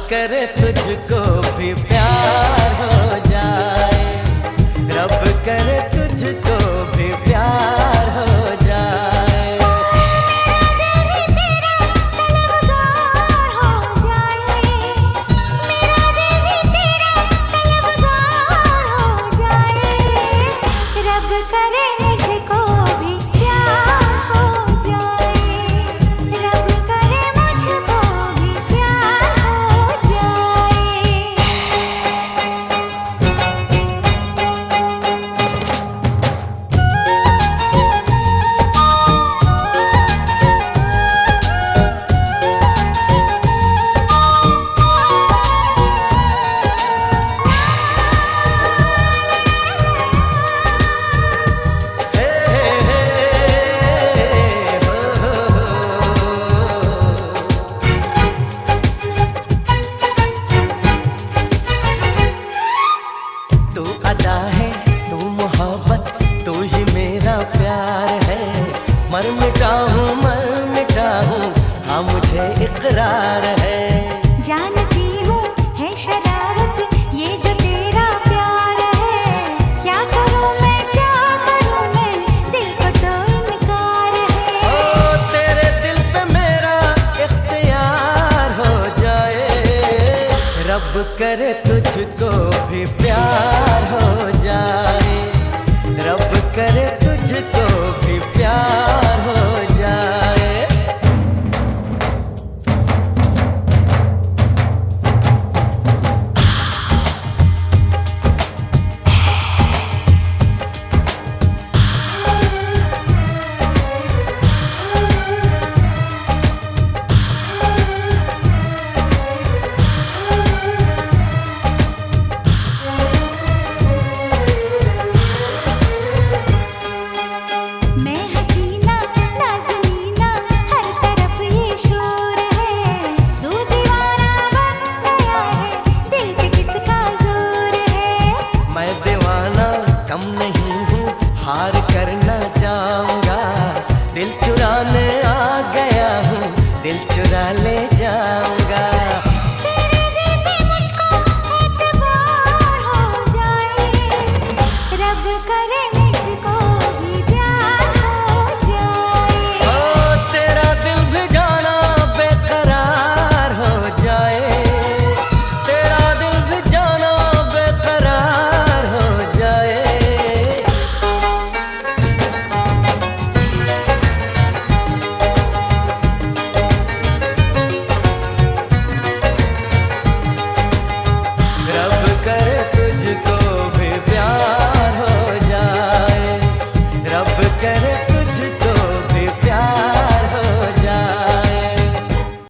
करे तुझको भी प्यार हो जाए, रब करे तुझको भी प्यार हो जाए। तू अदा है, तू मोहब्बत, तू ही मेरा प्यार है। मर मिटा हूँ हाँ मुझे इकरार है। जानती हूँ है शरारत ये जो तेरा प्यार है। क्या करूँ मैं दिल को तो इनकार है। ओ तेरे दिल पे मेरा इख्तियार हो जाए, रब करे तुझको भी प्यार हो जाए, रब करे तुझको भी प्यार